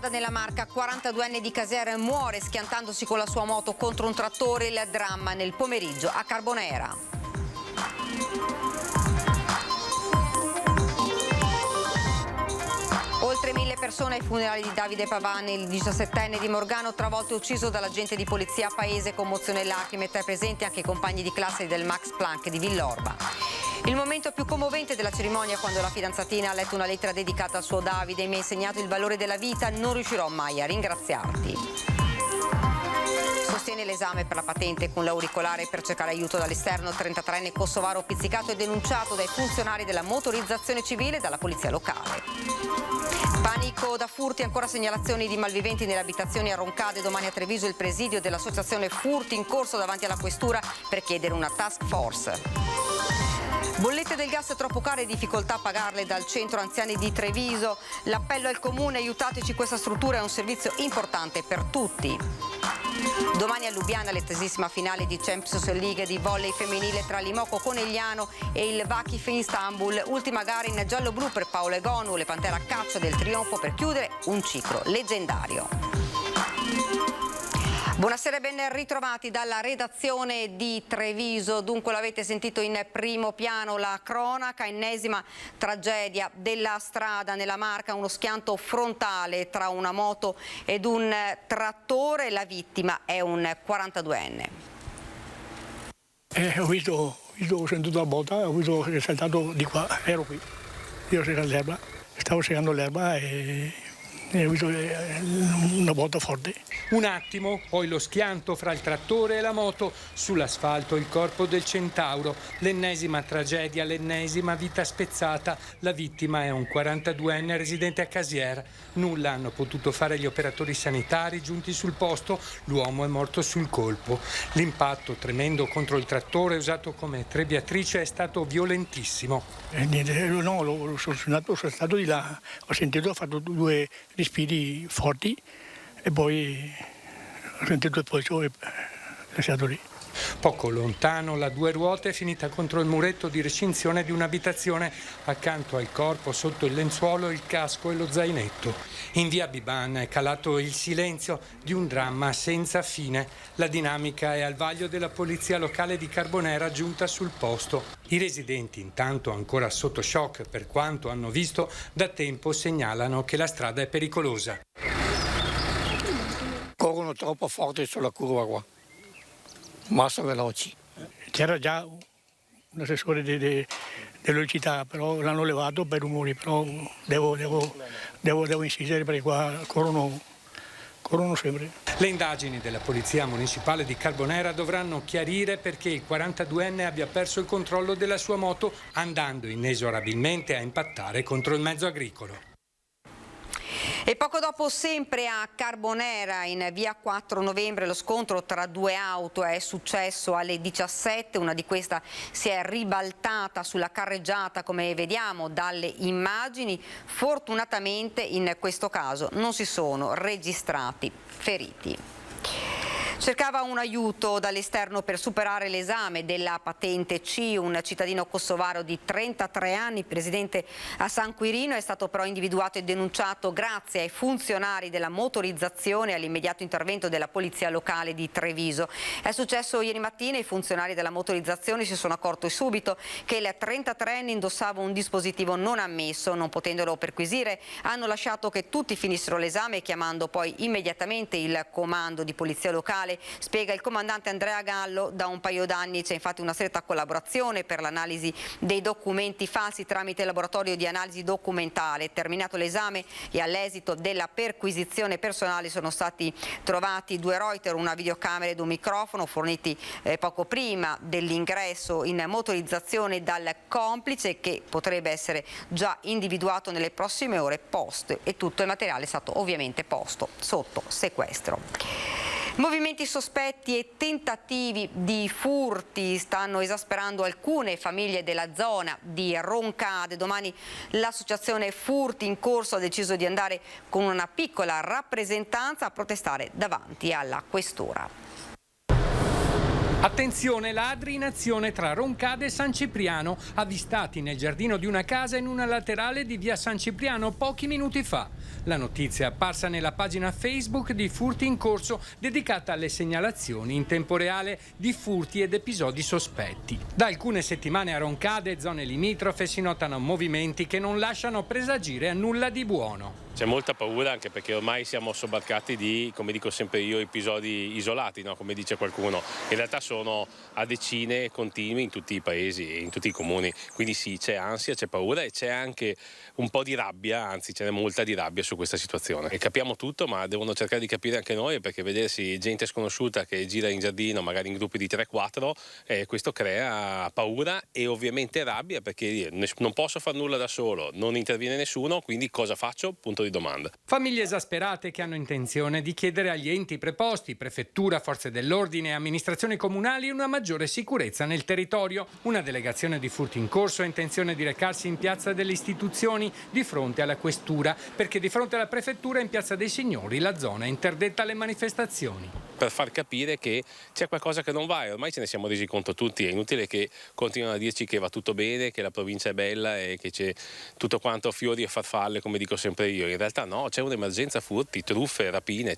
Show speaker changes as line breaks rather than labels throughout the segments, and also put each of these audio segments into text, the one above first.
nella Marca, 42enne di Casier muore schiantandosi con la sua moto contro un trattore. Il dramma nel pomeriggio a Carbonera. Oltre 1000 persone ai funerali di Davide Pavani, il 17enne di Morgano, travolto e ucciso dall'agente di polizia a Paese, commozione e lacrime, tra i presenti anche i compagni di classe del Max Planck di Villorba. Il momento più commovente della cerimonia, quando la fidanzatina ha letto una lettera dedicata al suo Davide: mi ha insegnato il valore della vita, non riuscirò mai a ringraziarti. Sostiene l'esame per la patente con l'auricolare per cercare aiuto dall'esterno. 33enne kosovaro pizzicato e denunciato dai funzionari della motorizzazione civile e dalla polizia locale. Panico da furti, ancora segnalazioni di malviventi nelle abitazioni a Roncade. Domani a Treviso il presidio dell'associazione Furti in corso davanti alla questura per chiedere una task force. Bollette del gas troppo care e difficoltà a pagarle dal centro anziani di Treviso. L'appello al comune: aiutateci, questa struttura è un servizio importante per tutti. Domani a Lubiana l'ettesissima finale di Champions League di volley femminile tra Limoco Conegliano e il Vakif Istanbul. Ultima gara in giallo-blu per Paolo Egonu, le Pantera a caccia del trionfo per chiudere un ciclo leggendario. Buonasera e ben ritrovati dalla redazione di Treviso. Dunque l'avete sentito in primo piano, la cronaca, ennesima tragedia della strada nella Marca, uno schianto frontale tra una moto ed un trattore. La vittima è un 42enne.
Ho sentito la botta, ho visto che è saltato di qua, ero qui, io stavo segando l'erba e ho visto una botta forte.
Un attimo, poi lo schianto fra il trattore e la moto, sull'asfalto il corpo del centauro, l'ennesima tragedia, l'ennesima vita spezzata. La vittima è un 42enne residente a Casier. Nulla hanno potuto fare gli operatori sanitari giunti sul posto, l'uomo è morto sul colpo. L'impatto tremendo contro il trattore usato come trebbiatrice è stato violentissimo.
No, sono stato di là, ho sentito, ho fatto 2 respiri forti e poi ho sentito il polso e è stato lì.
Poco lontano la 2 ruote è finita contro il muretto di recinzione di un'abitazione. Accanto al corpo, sotto il lenzuolo, il casco e lo zainetto. In via Biban è calato il silenzio di un dramma senza fine. La dinamica è al vaglio della polizia locale di Carbonera giunta sul posto. I residenti, intanto ancora sotto shock per quanto hanno visto, da tempo segnalano che la strada è pericolosa.
Corrono troppo forte sulla curva qua. Massa veloci.
C'era già un assessore di velocità, però l'hanno levato per rumori, però devo insistere perché qua corrono sempre.
Le indagini della Polizia Municipale di Carbonera dovranno chiarire perché il 42enne abbia perso il controllo della sua moto andando inesorabilmente a impattare contro il mezzo agricolo.
E poco dopo, sempre a Carbonera, in via 4 novembre, lo scontro tra 2 auto è successo alle 17. Una di queste si è ribaltata sulla carreggiata, come vediamo dalle immagini. Fortunatamente in questo caso non si sono registrati feriti. Cercava un aiuto dall'esterno per superare l'esame della patente C. Un cittadino kosovaro di 33 anni, residente a San Quirino, è stato però individuato e denunciato grazie ai funzionari della motorizzazione e all'immediato intervento della polizia locale di Treviso. È successo ieri mattina. I funzionari della motorizzazione si sono accorti subito che il 33enne indossava un dispositivo non ammesso. Non potendolo perquisire, hanno lasciato che tutti finissero l'esame, chiamando poi immediatamente il comando di polizia locale. Spiega il comandante Andrea Gallo: da un paio d'anni c'è infatti una stretta collaborazione per l'analisi dei documenti falsi tramite il laboratorio di analisi documentale. Terminato l'esame e all'esito della perquisizione personale sono stati trovati 2 Reuter, una videocamera ed un microfono forniti poco prima dell'ingresso in motorizzazione dal complice, che potrebbe essere già individuato nelle prossime ore, e tutto il materiale è stato ovviamente posto sotto sequestro. Movimenti sospetti e tentativi di furti stanno esasperando alcune famiglie della zona di Roncade. Domani l'associazione Furti in Corso ha deciso di andare con una piccola rappresentanza a protestare davanti alla questura.
Attenzione, ladri in azione tra Roncade e San Cipriano, avvistati nel giardino di una casa in una laterale di via San Cipriano pochi minuti fa. La notizia è apparsa nella pagina Facebook di Furti in Corso, dedicata alle segnalazioni in tempo reale di furti ed episodi sospetti. Da alcune settimane a Roncade e zone limitrofe si notano movimenti che non lasciano presagire a nulla di buono.
C'è molta paura, anche perché ormai siamo sobbarcati di, come dico sempre io, episodi isolati, no? Come dice qualcuno. In realtà sono a decine continui in tutti i paesi e in tutti i comuni. Quindi sì, c'è ansia, c'è paura e c'è anche un po' di rabbia, anzi ce n'è molta di rabbia su questa situazione. E capiamo tutto, ma devono cercare di capire anche noi, perché vedersi gente sconosciuta che gira in giardino, magari in gruppi di 3-4, questo crea paura e ovviamente rabbia, perché non posso far nulla da solo, non interviene nessuno, quindi cosa faccio? Punto di domanda.
Famiglie esasperate che hanno intenzione di chiedere agli enti preposti, prefettura, forze dell'ordine e amministrazioni comunali una maggiore sicurezza nel territorio. Una delegazione di Furti in Corso ha intenzione di recarsi in piazza delle istituzioni di fronte alla questura, perché di fronte alla prefettura in piazza dei Signori la zona è interdetta alle manifestazioni.
Per far capire che c'è qualcosa che non va e ormai ce ne siamo resi conto tutti. È inutile che continuino a dirci che va tutto bene, che la provincia è bella e che c'è tutto quanto fiori e farfalle, come dico sempre io. In realtà no, c'è un'emergenza furti, truffe, rapine,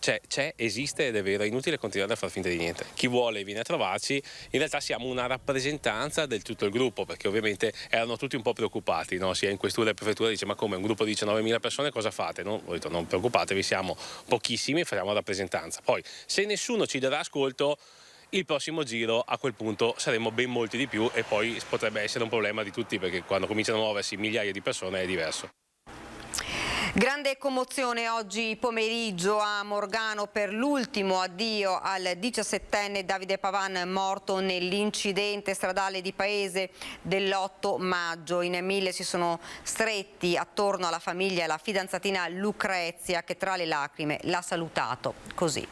esiste ed è vero, è inutile continuare a far finta di niente. Chi vuole viene a trovarci, in realtà siamo una rappresentanza del tutto il gruppo, perché ovviamente erano tutti un po' preoccupati, no? Sia in questura e prefettura dice ma come un gruppo di 19.000 persone cosa fate? No? Ho detto non preoccupatevi, siamo pochissimi, faremo rappresentanza. Poi se nessuno ci darà ascolto, il prossimo giro a quel punto saremo ben molti di più e poi potrebbe essere un problema di tutti, perché quando cominciano a muoversi migliaia di persone è diverso.
Grande commozione oggi pomeriggio a Morgano per l'ultimo addio al 17enne Davide Pavan, morto nell'incidente stradale di Paese dell'8 maggio. In 1000 si sono stretti attorno alla famiglia e alla fidanzatina Lucrezia, che tra le lacrime l'ha salutato così.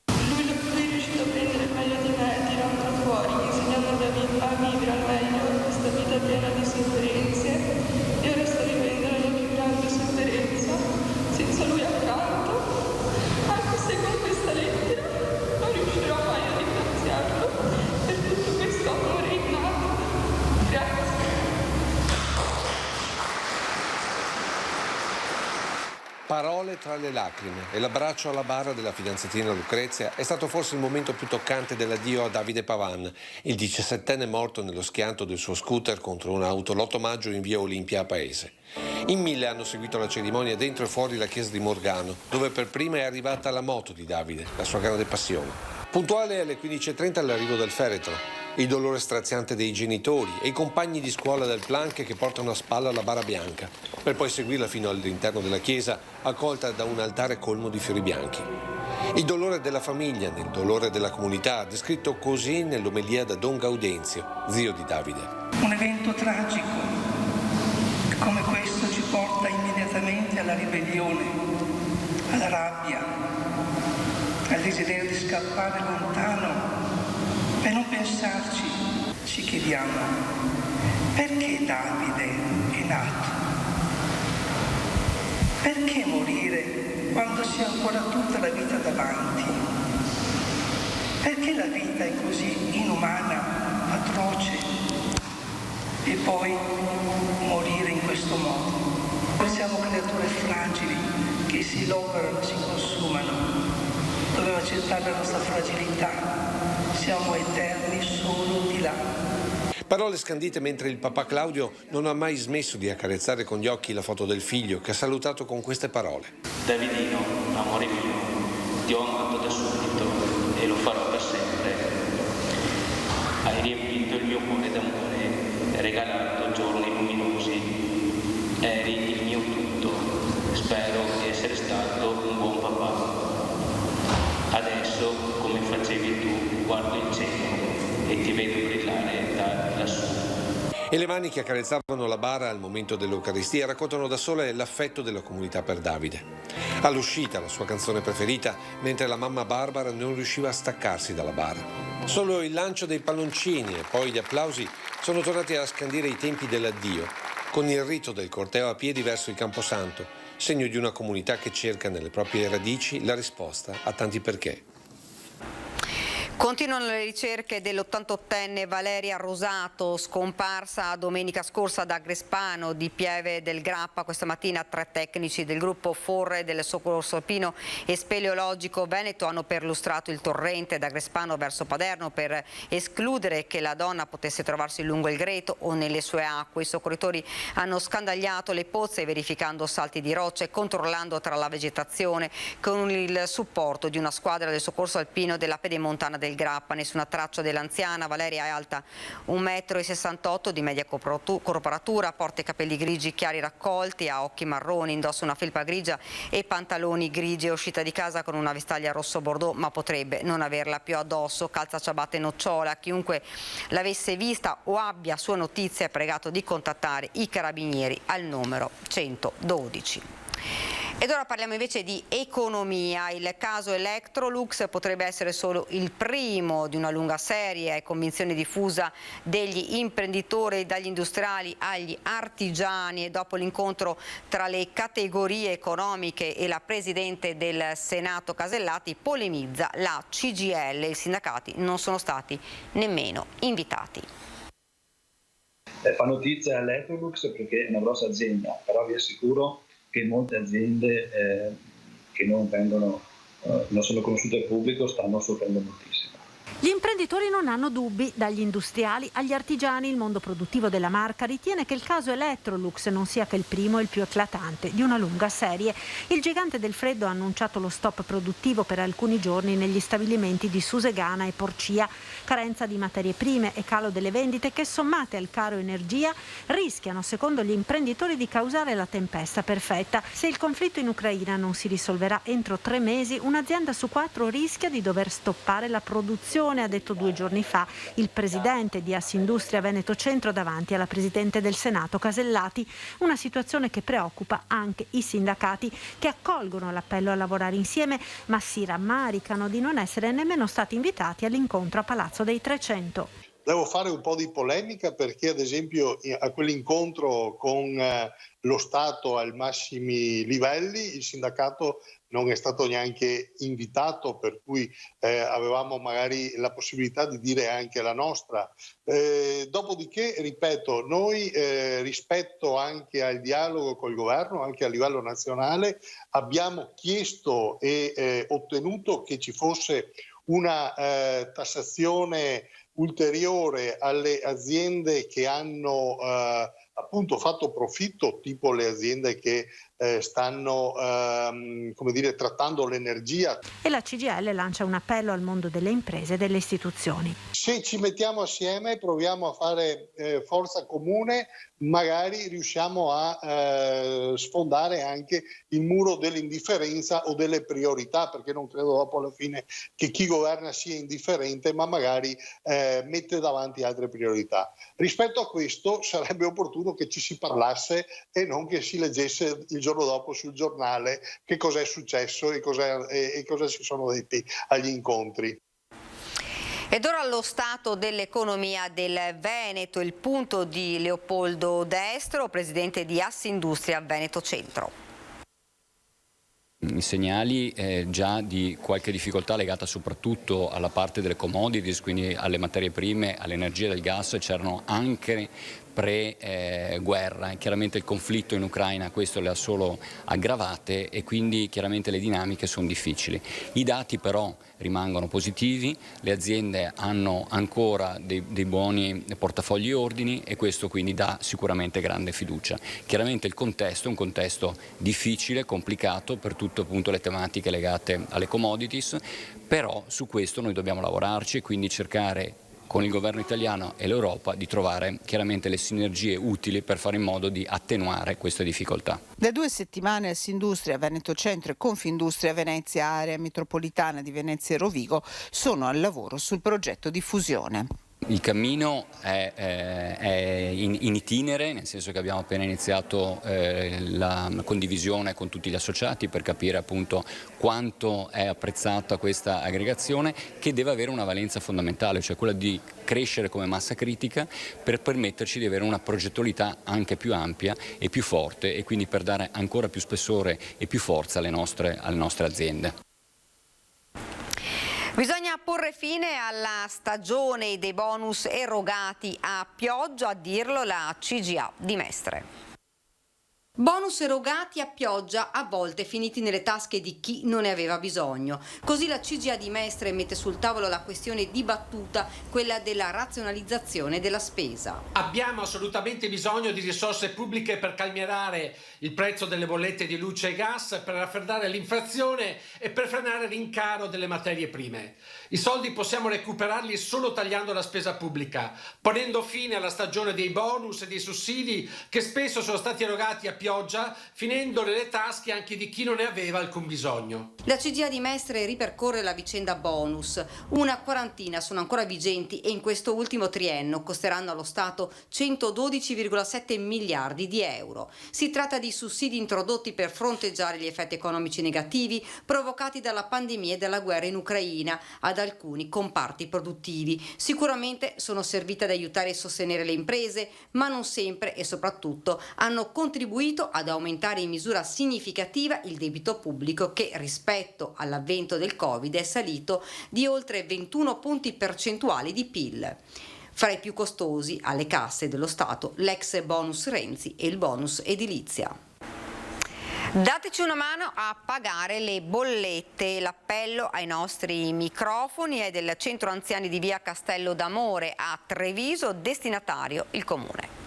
Lui è riuscito a prendere meglio di me, tirandolo fuori, insegnandomi a vivere al meglio questa vita piena di sofferenze. E ora sto vivendo la mia più grande sofferenza, senza lui accanto, anche se con questa lettera non riuscirò mai a ringraziarlo per tutto questo amore innato. Grazie.
Parole tra le lacrime e l'abbraccio alla bara della fidanzatina Lucrezia è stato forse il momento più toccante dell'addio a Davide Pavan, il 17enne morto nello schianto del suo scooter contro un'auto l'8 maggio in via Olimpia a Paese. In 1000 hanno seguito la cerimonia dentro e fuori la chiesa di Morgano, dove per prima è arrivata la moto di Davide, la sua grande passione. Puntuale alle 15:30 all'arrivo del feretro. Il dolore straziante dei genitori e i compagni di scuola del Planck che portano a spalla la bara bianca, per poi seguirla fino all'interno della chiesa, accolta da un altare colmo di fiori bianchi. Il dolore della famiglia, nel dolore della comunità, descritto così nell'omelia da Don Gaudenzio, zio di Davide.
Un evento tragico come questo ci porta immediatamente alla ribellione, alla rabbia, al desiderio di scappare lontano. Per non pensarci, ci chiediamo, perché Davide è nato? Perché morire quando si ha ancora tutta la vita davanti? Perché la vita è così inumana, atroce? E poi morire in questo modo? Noi siamo creature fragili che si lograno, si consumano. Dobbiamo accettare la nostra fragilità. Siamo eterni solo di là.
Parole scandite mentre il papà Claudio non ha mai smesso di accarezzare con gli occhi la foto del figlio, che ha salutato con queste parole.
Davidino, amore mio, ti ho amato da subito e lo farò per sempre. Hai riempito il mio cuore d'amore, regalato giorni luminosi. Eri il mio tutto. Spero di essere stato un buon papà. Adesso, come facevi tu, guardo il cielo e ti vedo brillare da lassù.
E le mani che accarezzavano la bara al momento dell'Eucaristia raccontano da sole l'affetto della comunità per Davide. All'uscita, la sua canzone preferita, mentre la mamma Barbara non riusciva a staccarsi dalla bara. Solo il lancio dei palloncini e poi gli applausi sono tornati a scandire i tempi dell'addio, con il rito del corteo a piedi verso il Camposanto, segno di una comunità che cerca nelle proprie radici la risposta a tanti perché.
Continuano le ricerche dell'88enne Valeria Rosato, scomparsa domenica scorsa da Grespano di Pieve del Grappa. Questa mattina 3 tecnici del gruppo Forre del Soccorso Alpino e Speleologico Veneto hanno perlustrato il torrente da Grespano verso Paderno per escludere che la donna potesse trovarsi lungo il Greto o nelle sue acque. I soccorritori hanno scandagliato le pozze verificando salti di rocce e controllando tra la vegetazione con il supporto di una squadra del Soccorso Alpino della Pedemontana del Grappa. Nessuna traccia dell'anziana. Valeria è alta 1,68 m, di media corporatura, porta i capelli grigi chiari raccolti, ha occhi marroni, indossa una felpa grigia e pantaloni grigi. È uscita di casa con una vestaglia rosso bordeaux, ma potrebbe non averla più addosso. Calza, ciabatte e nocciola. Chiunque l'avesse vista o abbia sue notizie è pregato di contattare i carabinieri al numero 112. Ed ora parliamo invece di economia. Il caso Electrolux potrebbe essere solo il primo di una lunga serie, è convinzione diffusa degli imprenditori, dagli industriali agli artigiani, e dopo l'incontro tra le categorie economiche e la Presidente del Senato Casellati polemizza la CGIL. I sindacati non sono stati nemmeno invitati.
Fa notizia Electrolux perché è una grossa azienda, però vi assicuro che molte aziende che non sono conosciute al pubblico stanno soffrendo moltissimo.
Gli imprenditori non hanno dubbi, dagli industriali agli artigiani. Il mondo produttivo della marca ritiene che il caso Electrolux non sia che il primo e il più eclatante di una lunga serie. Il gigante del freddo ha annunciato lo stop produttivo per alcuni giorni negli stabilimenti di Susegana e Porcia. Carenza di materie prime e calo delle vendite che, sommate al caro energia, rischiano, secondo gli imprenditori, di causare la tempesta perfetta. Se il conflitto in Ucraina non si risolverà entro 3 mesi, un'azienda su 4 rischia di dover stoppare la produzione, ha detto 2 giorni fa il presidente di Assindustria Veneto Centro davanti alla Presidente del Senato Casellati. Una situazione che preoccupa anche i sindacati, che accolgono l'appello a lavorare insieme, ma si rammaricano di non essere nemmeno stati invitati all'incontro a Palazzo dei 300.
Devo fare un po' di polemica perché, ad esempio, a quell'incontro con lo Stato ai massimi livelli il sindacato non è stato neanche invitato, per cui avevamo magari la possibilità di dire anche la nostra. Dopodiché, ripeto, noi rispetto anche al dialogo col governo, anche a livello nazionale, abbiamo chiesto e ottenuto che ci fosse una tassazione ulteriore alle aziende che hanno appunto fatto profitto, tipo le aziende che stanno trattando l'energia.
E la CGIL lancia un appello al mondo delle imprese e delle istituzioni.
Se ci mettiamo assieme, proviamo a fare forza comune, magari riusciamo a sfondare anche il muro dell'indifferenza o delle priorità, perché non credo dopo alla fine che chi governa sia indifferente, ma magari mette davanti altre priorità. Rispetto a questo sarebbe opportuno che ci si parlasse e non che si leggesse il giorno dopo sul giornale che cosa è successo e cosa si sono detti agli incontri.
Ed ora allo stato dell'economia del Veneto, il punto di Leopoldo Destro, presidente di Assindustria Veneto Centro.
I segnali già di qualche difficoltà legata soprattutto alla parte delle commodities, quindi alle materie prime, all'energia del gas, c'erano anche pre-guerra. Chiaramente il conflitto in Ucraina questo le ha solo aggravate e quindi chiaramente le dinamiche sono difficili. I dati però rimangono positivi, le aziende hanno ancora dei buoni portafogli ordini e questo quindi dà sicuramente grande fiducia. Chiaramente il contesto è un contesto difficile, complicato per tutte appunto le tematiche legate alle commodities, però su questo noi dobbiamo lavorarci e quindi cercare con il governo italiano e l'Europa di trovare chiaramente le sinergie utili per fare in modo di attenuare queste difficoltà.
Da 2 settimane Assindustria Veneto Centro e Confindustria Venezia Area Metropolitana di Venezia e Rovigo sono al lavoro sul progetto di fusione.
Il cammino è in itinere, nel senso che abbiamo appena iniziato la condivisione con tutti gli associati per capire appunto quanto è apprezzata questa aggregazione, che deve avere una valenza fondamentale, cioè quella di crescere come massa critica per permetterci di avere una progettualità anche più ampia e più forte e quindi per dare ancora più spessore e più forza alle nostre aziende.
Bisogna porre fine alla stagione dei bonus erogati a pioggia, a dirlo la CGA di Mestre. Bonus erogati a pioggia, a volte finiti nelle tasche di chi non ne aveva bisogno. Così la CGA di Mestre mette sul tavolo la questione dibattuta, quella della razionalizzazione della spesa.
Abbiamo assolutamente bisogno di risorse pubbliche per calmierare il prezzo delle bollette di luce e gas, per raffreddare l'inflazione e per frenare il rincaro delle materie prime. I soldi possiamo recuperarli solo tagliando la spesa pubblica, ponendo fine alla stagione dei bonus e dei sussidi che spesso sono stati erogati a pioggia, finendo nelle tasche anche di chi non ne aveva alcun bisogno.
La CGA di Mestre ripercorre la vicenda bonus. Una quarantina sono ancora vigenti e in questo ultimo triennio costeranno allo Stato 112,7 miliardi di euro. Si tratta di sussidi introdotti per fronteggiare gli effetti economici negativi provocati dalla pandemia e dalla guerra in Ucraina ad alcuni comparti produttivi. Sicuramente sono servite ad aiutare e sostenere le imprese, ma non sempre e soprattutto hanno contribuito ad aumentare in misura significativa il debito pubblico che rispetto all'avvento del Covid è salito di oltre 21 punti percentuali di PIL. Fra i più costosi alle casse dello Stato l'ex bonus Renzi e il bonus edilizia. Dateci una mano a pagare le bollette. L'appello ai nostri microfoni è del Centro Anziani di via Castello d'Amore a Treviso, destinatario il Comune.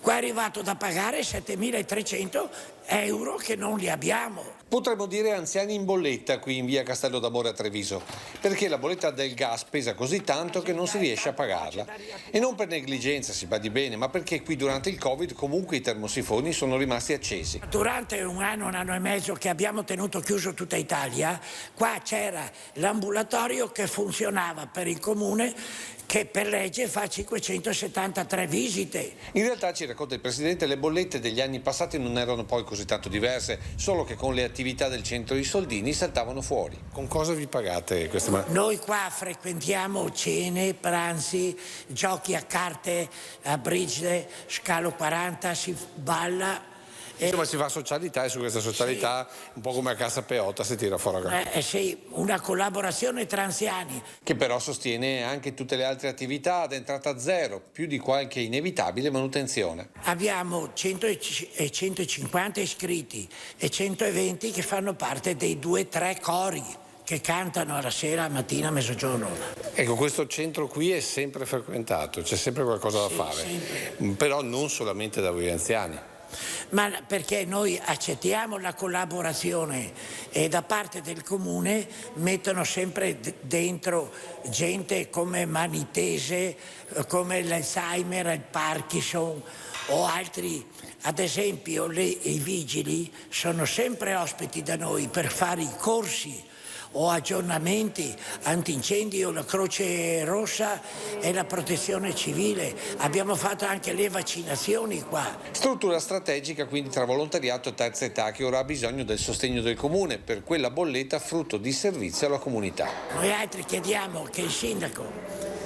Qua è arrivato da pagare 7.300 euro che non li abbiamo.
Potremmo dire anziani in bolletta qui in via Castello d'Amore a Treviso, perché la bolletta del gas pesa così tanto che non si riesce a pagarla. E non per negligenza, si badi bene, ma perché qui durante il Covid comunque i termosifoni sono rimasti accesi.
Durante un anno e mezzo che abbiamo tenuto chiuso tutta Italia, qua c'era l'ambulatorio che funzionava per il comune, che per legge fa 573 visite.
In realtà, ci racconta il Presidente, le bollette degli anni passati non erano poi così tanto diverse, solo che con le attività del centro i soldini saltavano fuori. Con cosa vi pagate queste mani?
Noi qua frequentiamo cene, pranzi, giochi a carte, a bridge, scalo 40, si balla.
Insomma, si fa socialità e su questa socialità, sì, un po' come a Casa Peotta, si tira fuori.
Sì, una collaborazione tra anziani.
Che però sostiene anche tutte le altre attività ad entrata zero, più di qualche inevitabile manutenzione.
Abbiamo 150 iscritti e 120 che fanno parte dei 2-3 cori che cantano alla sera, a mattina, a mezzogiorno.
Ecco, questo centro qui è sempre frequentato, c'è sempre qualcosa da fare, sempre. Però non solamente da voi anziani.
Ma perché noi accettiamo la collaborazione e da parte del comune mettono sempre dentro gente come Manitese, come l'Alzheimer, il Parkinson o altri. Ad esempio i vigili sono sempre ospiti da noi per fare i corsi o aggiornamenti antincendio, la Croce Rossa e la Protezione Civile. Abbiamo fatto anche le vaccinazioni qua.
Struttura strategica quindi tra volontariato e terza età che ora ha bisogno del sostegno del comune per quella bolletta frutto di servizio alla comunità.
Noi altri chiediamo che il sindaco,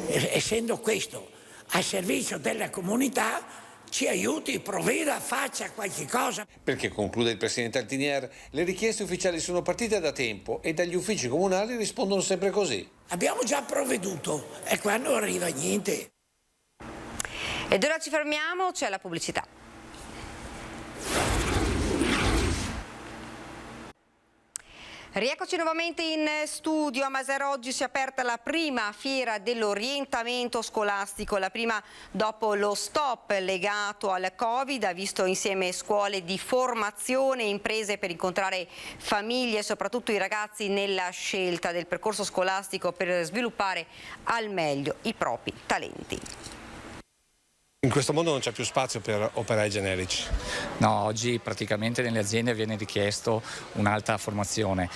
essendo questo al servizio della comunità, ci aiuti, provveda, faccia qualche cosa.
Perché, conclude il Presidente Altinier, le richieste ufficiali sono partite da tempo e dagli uffici comunali rispondono sempre così.
Abbiamo già provveduto e qua non arriva niente.
Ed ora ci fermiamo, c'è la pubblicità. Rieccoci nuovamente in studio. A Masero oggi si è aperta la prima fiera dell'orientamento scolastico, la prima dopo lo stop legato al Covid. Ha visto insieme scuole di formazione e imprese per incontrare famiglie e soprattutto i ragazzi nella scelta del percorso scolastico per sviluppare al meglio i propri talenti.
In questo mondo non c'è più spazio per operai generici.
No, oggi praticamente nelle aziende viene richiesto un'alta formazione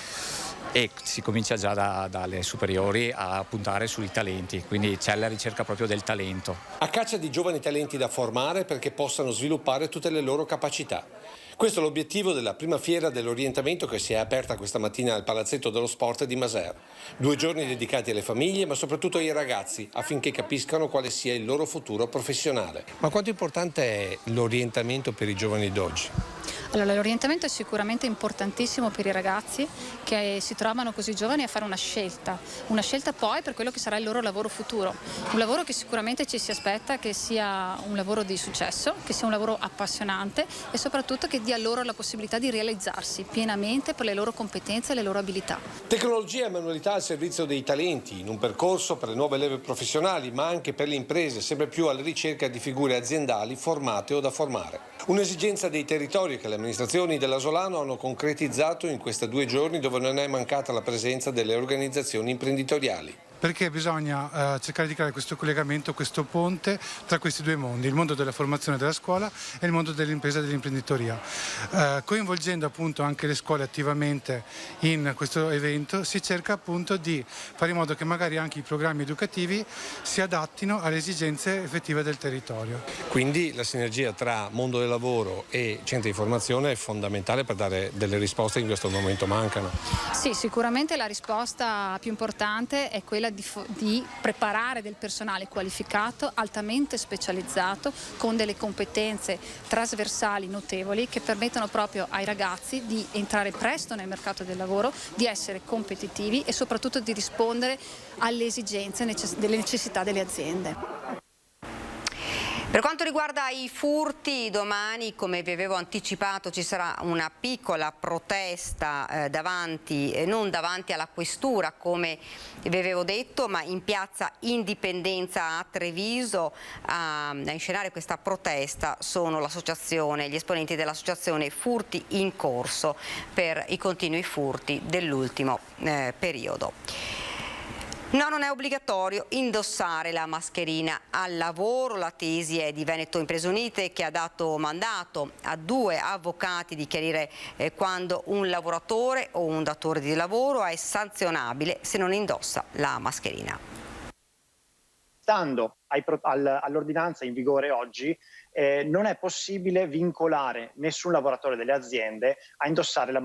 e si comincia già dalle superiori a puntare sui talenti, quindi c'è la ricerca proprio del talento.
A caccia di giovani talenti da formare perché possano sviluppare tutte le loro capacità. Questo è l'obiettivo della prima fiera dell'orientamento che si è aperta questa mattina al Palazzetto dello Sport di Masera. 2 giorni dedicati alle famiglie, ma soprattutto ai ragazzi, affinché capiscano quale sia il loro futuro professionale.
Ma quanto importante è l'orientamento per i giovani d'oggi?
Allora, l'orientamento è sicuramente importantissimo per i ragazzi che si trovano così giovani a fare una scelta poi per quello che sarà il loro lavoro futuro, un lavoro che sicuramente ci si aspetta che sia un lavoro di successo, che sia un lavoro appassionante e soprattutto che dia loro la possibilità di realizzarsi pienamente per le loro competenze e le loro abilità.
Tecnologia e manualità al servizio dei talenti, in un percorso per le nuove leve professionali, ma anche per le imprese, sempre più alla ricerca di figure aziendali formate o da formare. Un'esigenza dei territori che le amministrazioni dell'Asolano hanno concretizzato in questi 2 giorni, dove non è mancata la presenza delle organizzazioni imprenditoriali.
Perché bisogna cercare di creare questo collegamento, questo ponte tra questi 2 mondi, il mondo della formazione della scuola e il mondo dell'impresa e dell'imprenditoria. Coinvolgendo appunto anche le scuole attivamente in questo evento, si cerca appunto di fare in modo che magari anche i programmi educativi si adattino alle esigenze effettive del territorio.
Quindi la sinergia tra mondo del lavoro e centri di formazione è fondamentale per dare delle risposte che in questo momento mancano.
Sì, sicuramente la risposta più importante è quella di preparare del personale qualificato, altamente specializzato, con delle competenze trasversali notevoli che permettono proprio ai ragazzi di entrare presto nel mercato del lavoro, di essere competitivi e soprattutto di rispondere alle esigenze delle necessità delle aziende.
Per quanto riguarda i furti, domani, come vi avevo anticipato, ci sarà una piccola protesta non davanti alla questura, come vi avevo detto, ma in piazza Indipendenza a Treviso. A inscenare questa protesta sono gli esponenti dell'associazione Furti in Corso per i continui furti dell'ultimo periodo. No, non è obbligatorio indossare la mascherina al lavoro. La tesi è di Veneto Imprese Unite, che ha dato mandato a 2 avvocati di chiarire quando un lavoratore o un datore di lavoro è sanzionabile se non indossa la mascherina.
Stando all'ordinanza in vigore oggi, non è possibile vincolare nessun lavoratore delle aziende a indossare la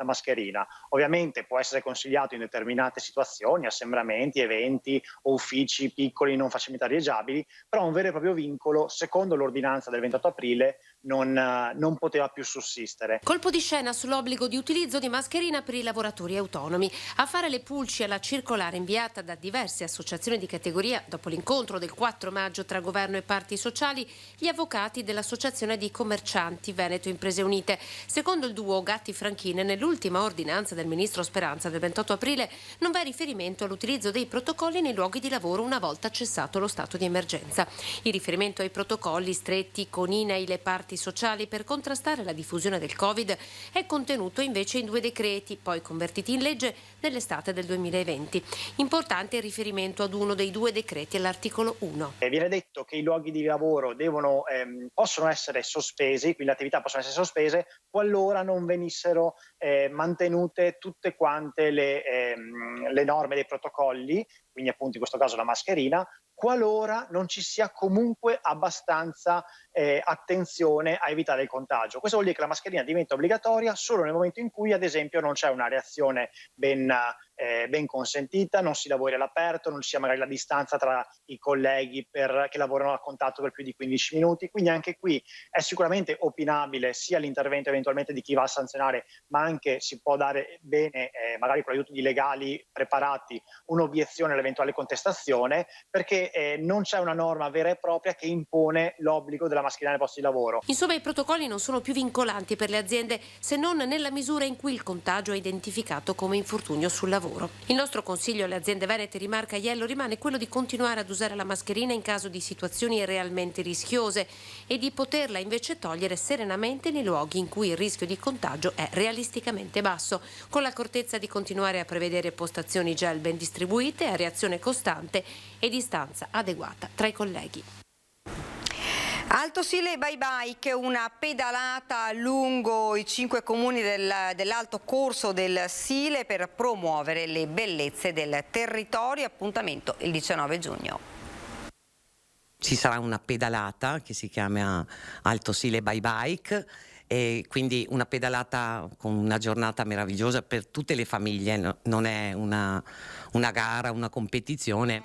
mascherina. Ovviamente può essere consigliato in determinate situazioni, assembramenti, eventi o uffici piccoli non facilmente arieggiabili, però un vero e proprio vincolo, secondo l'ordinanza del 28 aprile, non poteva più sussistere.
Colpo di scena sull'obbligo di utilizzo di mascherina per i lavoratori autonomi. A fare le pulci alla circolare inviata da diverse associazioni di categoria dopo l'incontro del 4 maggio tra governo e parti sociali, gli avvocati dell'Associazione di Commercianti Veneto Imprese Unite. Secondo il duo Gatti-Franchine, nell'ultima ordinanza del ministro Speranza del 28 aprile non v'è riferimento all'utilizzo dei protocolli nei luoghi di lavoro una volta cessato lo stato di emergenza. Il riferimento ai protocolli stretti con INAIL e parti sociali per contrastare la diffusione del Covid è contenuto invece in 2 decreti, poi convertiti in legge nell'estate del 2020. Importante il riferimento ad uno dei 2 decreti all'articolo 1.
Viene detto che i luoghi di lavoro possono essere sospesi, quindi le attività possono essere sospese qualora non venissero mantenute tutte quante le norme dei protocolli, quindi appunto in questo caso la mascherina, qualora non ci sia comunque abbastanza attenzione a evitare il contagio. Questo vuol dire che la mascherina diventa obbligatoria solo nel momento in cui, ad esempio, non c'è una reazione ben consentita, non si lavori all'aperto, non ci sia magari la distanza tra i colleghi che lavorano a contatto per più di 15 minuti. Quindi anche qui è sicuramente opinabile sia l'intervento eventualmente di chi va a sanzionare, ma anche si può dare bene, magari con l'aiuto di legali preparati, un'obiezione all'eventuale contestazione, perché non c'è una norma vera e propria che impone l'obbligo della mascherina nei posti di lavoro.
Insomma, i protocolli non sono più vincolanti per le aziende se non nella misura in cui il contagio è identificato come infortunio sul lavoro. Il nostro consiglio alle aziende venete, rimarca Aiello, rimane quello di continuare ad usare la mascherina in caso di situazioni realmente rischiose e di poterla invece togliere serenamente nei luoghi in cui il rischio di contagio è realisticamente basso, con l'accortezza di continuare a prevedere postazioni gel ben distribuite, areazione costante e distanza adeguata tra i colleghi.
Alto Sile Bye Bike, una pedalata lungo i 5 comuni dell'Alto Corso del Sile per promuovere le bellezze del territorio. Appuntamento il 19 giugno.
Ci sarà una pedalata che si chiama Alto Sile Bye Bike
e quindi una pedalata con una giornata meravigliosa per tutte le famiglie, non è una gara, una competizione.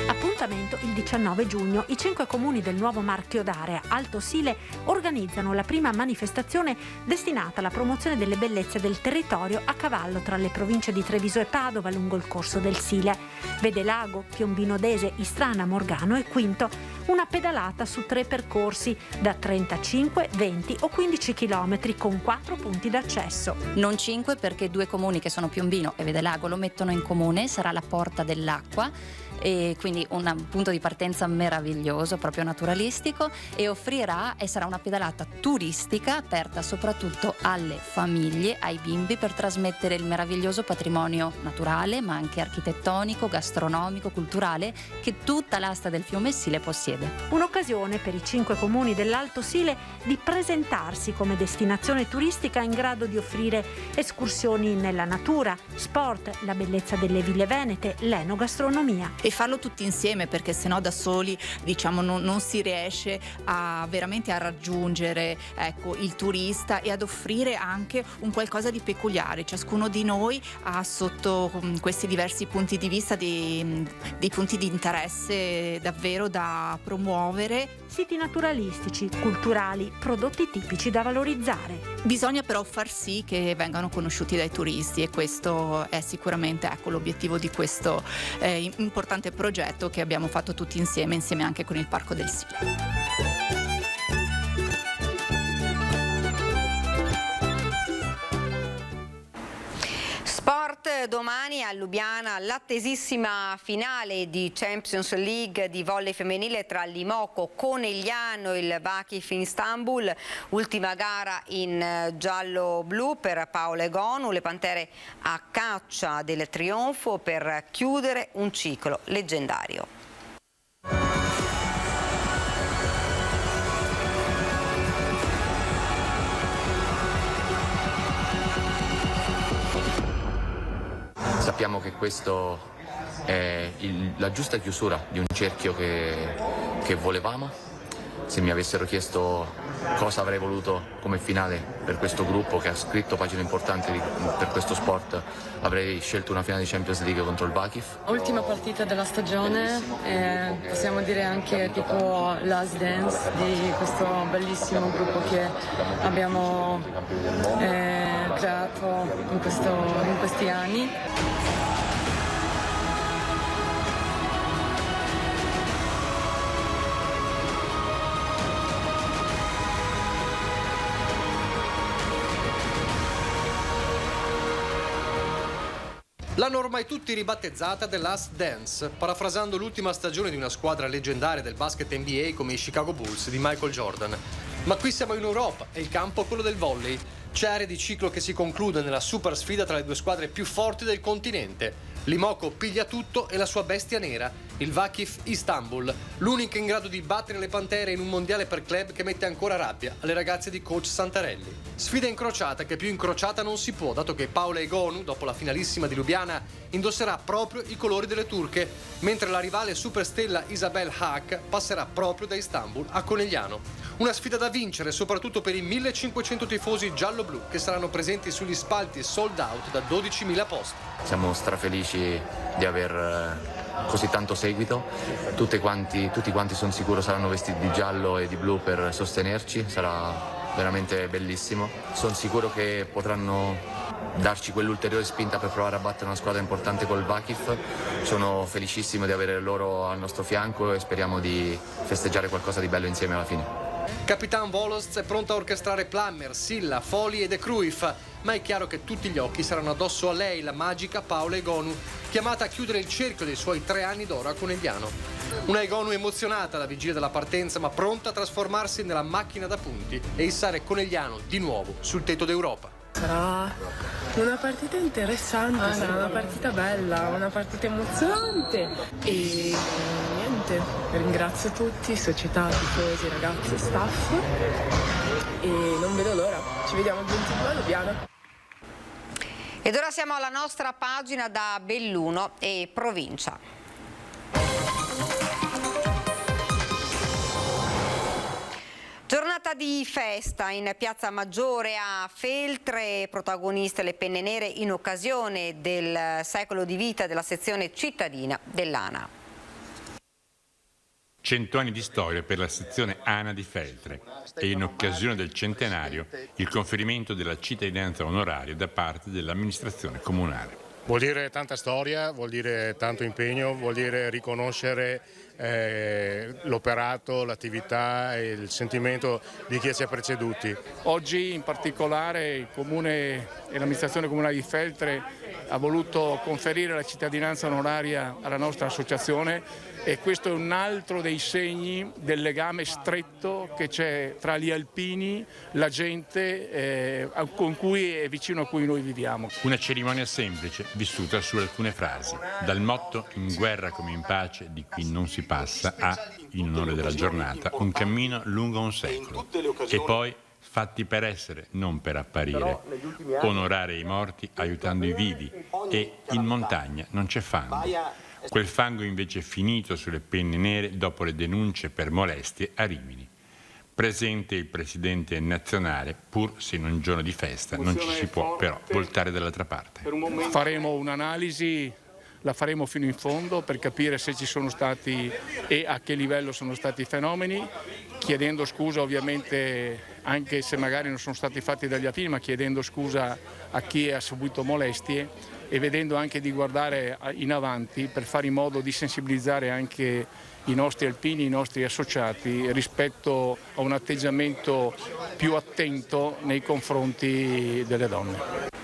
Appuntamento il 19 giugno. I 5 comuni del nuovo marchio d'area Alto Sile organizzano la prima manifestazione destinata alla promozione delle bellezze del territorio a cavallo tra le province di Treviso e Padova lungo il corso del Sile. Vede Lago, Piombino Dese, Istrana, Morgano e Quinto. Una pedalata su 3 percorsi da 35, 20 o 15 km con 4 punti d'accesso.
Non 5 perché 2 comuni che sono Piombino e Vede Lago lo mettono in comune, sarà la Porta dell'Acqua e quindi un punto di partenza meraviglioso, proprio naturalistico, e sarà una pedalata turistica aperta soprattutto alle famiglie, ai bimbi, per trasmettere il meraviglioso patrimonio naturale ma anche architettonico, gastronomico, culturale che tutta l'asta del fiume Sile possiede.
Un'occasione per i 5 comuni dell'Alto Sile di presentarsi come destinazione turistica in grado di offrire escursioni nella natura, sport, la bellezza delle ville venete, l'enogastronomia.
E farlo tutti insieme, perché sennò da soli non si riesce veramente a raggiungere il turista e ad offrire anche un qualcosa di peculiare. Ciascuno di noi ha sotto questi diversi punti di vista dei punti di interesse davvero da promuovere.
Siti naturalistici, culturali, prodotti tipici da valorizzare.
Bisogna però far sì che vengano conosciuti dai turisti, e questo è sicuramente l'obiettivo di questo importante progetto che abbiamo fatto tutti insieme anche con il Parco del Sile.
Sport domani a Lubiana, l'attesissima finale di Champions League di volley femminile tra Limoco, Conegliano e il Vakif in Istanbul, ultima gara in giallo-blu per Paola Egonu, le Pantere a caccia del trionfo per chiudere un ciclo leggendario.
Sappiamo che questo è la giusta chiusura di un cerchio che volevamo. Se mi avessero chiesto cosa avrei voluto come finale per questo gruppo che ha scritto pagine importanti per questo sport, avrei scelto una finale di Champions League contro il Vakif.
Ultima partita della stagione, possiamo dire anche tipo last dance di questo bellissimo gruppo che abbiamo creato in questi anni.
L'hanno ormai tutti ribattezzata The Last Dance, parafrasando l'ultima stagione di una squadra leggendaria del basket NBA come i Chicago Bulls di Michael Jordan. Ma qui siamo in Europa e il campo è quello del volley. C'è area di ciclo che si conclude nella super sfida tra le 2 squadre più forti del continente. Limoco piglia tutto e la sua bestia nera, il Vakif Istanbul, l'unica in grado di battere le Pantere in un mondiale per club che mette ancora rabbia alle ragazze di coach Santarelli. Sfida incrociata che più incrociata non si può, dato che Paola Egonu, dopo la finalissima di Lubiana, indosserà proprio i colori delle turche, mentre la rivale superstella Isabel Haak passerà proprio da Istanbul a Conegliano. Una sfida da vincere soprattutto per i 1500 tifosi giallo-blu che saranno presenti sugli spalti sold out da 12.000 posti.
Siamo strafelici di aver così tanto seguito, tutti quanti sono sicuro saranno vestiti di giallo e di blu per sostenerci, sarà veramente bellissimo. Sono sicuro che potranno darci quell'ulteriore spinta per provare a battere una squadra importante col Vakif. Sono felicissimo di avere loro al nostro fianco e speriamo di festeggiare qualcosa di bello insieme alla fine.
Capitan Volost è pronto a orchestrare Plummer, Silla, Foli e De Cruyff, ma è chiaro che tutti gli occhi saranno addosso a lei, la magica Paola Egonu, chiamata a chiudere il cerchio dei suoi 3 anni d'oro a Conegliano. Una Egonu emozionata alla vigilia della partenza, ma pronta a trasformarsi nella macchina da punti e issare Conegliano di nuovo sul tetto d'Europa.
Sarà una partita interessante, sarà una partita bella, una partita emozionante e niente, ringrazio tutti, società, tifosi, ragazzi, staff e non vedo l'ora, ci vediamo il 22 a Lubiana.
Ed ora siamo alla nostra pagina da Belluno e provincia. Giornata Giornata di festa in Piazza Maggiore a Feltre, protagoniste le penne nere in occasione del secolo di vita della sezione cittadina dell'ANA.
100 anni di storia per la sezione ANA di Feltre e in occasione del centenario il conferimento della cittadinanza onoraria da parte dell'amministrazione comunale.
Vuol dire tanta storia, vuol dire tanto impegno, vuol dire riconoscere l'operato, l'attività e il sentimento di chi ci ha preceduti.
Oggi in particolare il Comune e l'amministrazione comunale di Feltre ha voluto conferire la cittadinanza onoraria alla nostra associazione e questo è un altro dei segni del legame stretto che c'è tra gli alpini, la gente vicino a cui noi viviamo.
Una cerimonia semplice, vissuta su alcune frasi, dal motto "in guerra come in pace di qui non si passa" a, in onore della giornata, un cammino lungo un secolo e poi fatti per essere, non per apparire, onorare i morti aiutando i vivi e in montagna non c'è fango. Quel fango invece è finito sulle penne nere dopo le denunce per molestie a Rimini. Presente il presidente nazionale, pur se in un giorno di festa non ci si può però voltare dall'altra parte.
Faremo un'analisi, la faremo fino in fondo per capire se ci sono stati e a che livello sono stati i fenomeni, chiedendo scusa ovviamente anche se magari non sono stati fatti dagli alpini, ma chiedendo scusa a chi ha subito molestie e vedendo anche di guardare in avanti per fare in modo di sensibilizzare anche i nostri alpini, i nostri associati rispetto a un atteggiamento più attento nei confronti delle donne.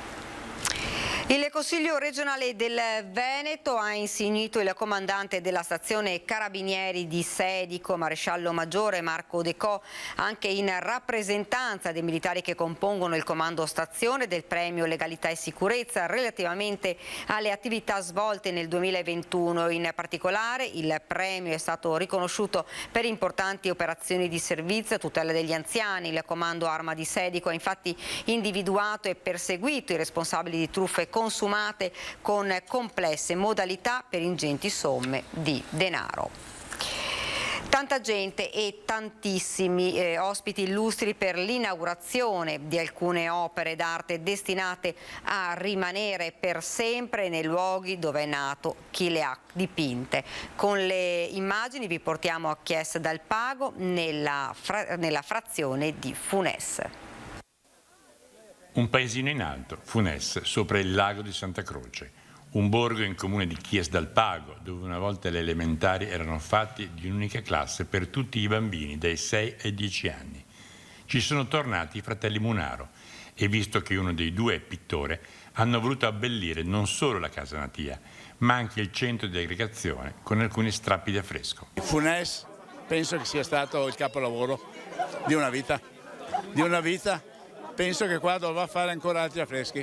Il Consiglio regionale del Veneto ha insignito il comandante della stazione Carabinieri di Sedico, maresciallo maggiore Marco De Co, anche in rappresentanza dei militari che compongono il comando stazione, del premio Legalità e Sicurezza relativamente alle attività svolte nel 2021. In particolare il premio è stato riconosciuto per importanti operazioni di servizio a tutela degli anziani. Il comando Arma di Sedico ha infatti individuato e perseguito i responsabili di truffe consumate con complesse modalità per ingenti somme di denaro. Tanta gente e tantissimi ospiti illustri per l'inaugurazione di alcune opere d'arte destinate a rimanere per sempre nei luoghi dove è nato chi le ha dipinte. Con le immagini vi portiamo a Chies dal Pago nella frazione di Funes.
Un paesino in alto, Funes, sopra il lago di Santa Croce, un borgo in comune di Chies dal Pago, dove una volta le elementari erano fatti di un'unica classe per tutti i bambini dai 6 ai 10 anni. Ci sono tornati i fratelli Munaro e, visto che uno dei due è pittore, hanno voluto abbellire non solo la casa natia, ma anche il centro di aggregazione con alcuni strappi di affresco.
Funes penso che sia stato il capolavoro di una vita. Penso che qua dovrà fare ancora altri affreschi.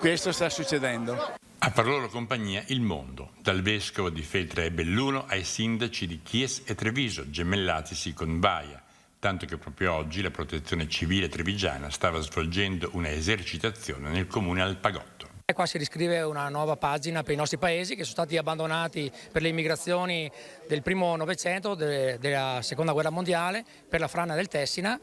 Questo sta succedendo.
A far loro compagnia il mondo, dal vescovo di Feltre e Belluno ai sindaci di Chies e Treviso, gemellatisi con Baia, tanto che proprio oggi la Protezione Civile trevigiana stava svolgendo una esercitazione nel comune Alpagotto.
Qua si riscrive una nuova pagina per i nostri paesi che sono stati abbandonati per le immigrazioni del primo Novecento, della Seconda Guerra Mondiale, per la frana del Tessina,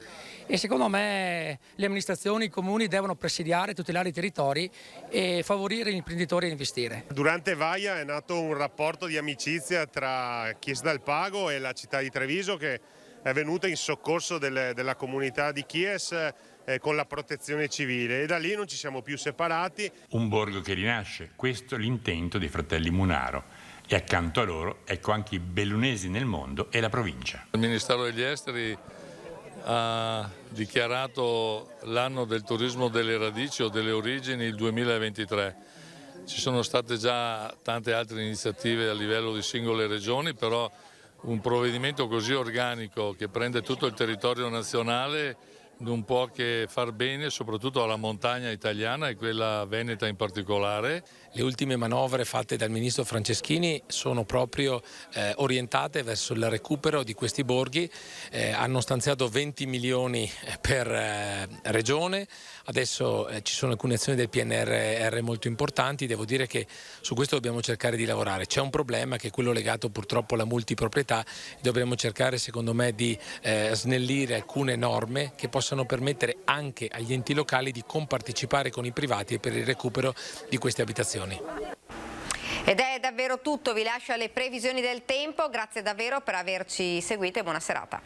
e secondo me le amministrazioni, i comuni devono presidiare, tutelare i territori e favorire gli imprenditori a investire.
Durante Vaia è nato un rapporto di amicizia tra Chies dal Pago e la città di Treviso, che è venuta in soccorso della comunità di Chies con la Protezione Civile, e da lì non ci siamo più separati.
Un borgo che rinasce, questo l'intento dei fratelli Munaro, e accanto a loro ecco anche i bellunesi nel mondo e la provincia.
Il Ministero degli Esteri ha dichiarato l'anno del turismo delle radici o delle origini il 2023. Ci sono state già tante altre iniziative a livello di singole regioni, però un provvedimento così organico che prende tutto il territorio nazionale non può che far bene soprattutto alla montagna italiana e quella veneta in particolare.
Le ultime manovre fatte dal ministro Franceschini sono proprio orientate verso il recupero di questi borghi, hanno stanziato 20 milioni per regione, adesso ci sono alcune azioni del PNRR molto importanti, devo dire che su questo dobbiamo cercare di lavorare. C'è un problema che è quello legato purtroppo alla multiproprietà, dovremmo cercare secondo me di snellire alcune norme che possano permettere anche agli enti locali di compartecipare con i privati per il recupero di queste abitazioni.
Ed è davvero tutto, vi lascio alle previsioni del tempo, grazie davvero per averci seguito e buona serata.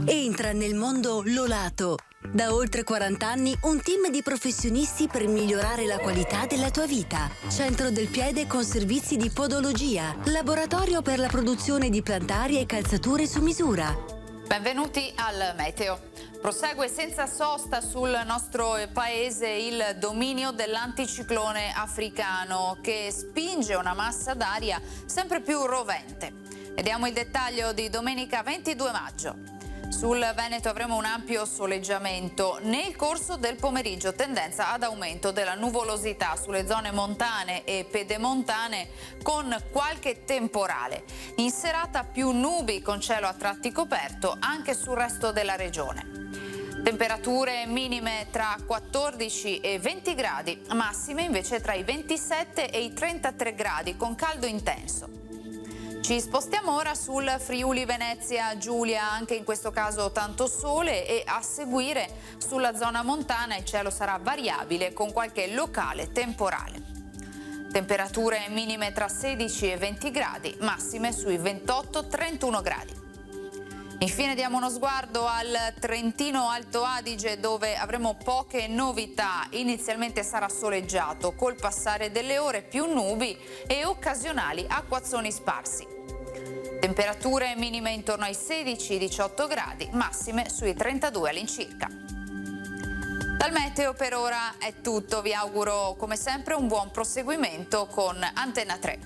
Entra nel mondo Lolato. Da oltre 40 anni un team di professionisti per migliorare la qualità della tua vita. Centro del piede con servizi di podologia, laboratorio per la produzione di plantari e calzature su misura.
Benvenuti al Meteo. Prosegue senza sosta sul nostro paese il dominio dell'anticiclone africano che spinge una massa d'aria sempre più rovente. Vediamo il dettaglio di domenica 22 maggio. Sul Veneto avremo un ampio soleggiamento. Nel corso del pomeriggio tendenza ad aumento della nuvolosità sulle zone montane e pedemontane con qualche temporale. In serata più nubi con cielo a tratti coperto anche sul resto della regione. Temperature minime tra 14 e 20 gradi, massime invece tra i 27 e i 33 gradi con caldo intenso. Ci spostiamo ora sul Friuli Venezia Giulia, anche in questo caso tanto sole e a seguire sulla zona montana il cielo sarà variabile con qualche locale temporale. Temperature minime tra 16 e 20 gradi, massime sui 28-31 gradi. Infine diamo uno sguardo al Trentino Alto Adige dove avremo poche novità. Inizialmente sarà soleggiato, col passare delle ore più nubi e occasionali acquazzoni sparsi. Temperature minime intorno ai 16-18 gradi, massime sui 32 all'incirca. Dal meteo per ora è tutto, vi auguro come sempre un buon proseguimento con Antenna 3.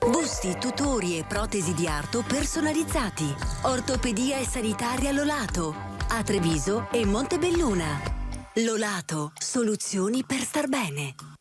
Busti, tutori e protesi di arto personalizzati. Ortopedia e sanitaria Lolato. A Treviso e Montebelluna. Lolato, soluzioni per star bene.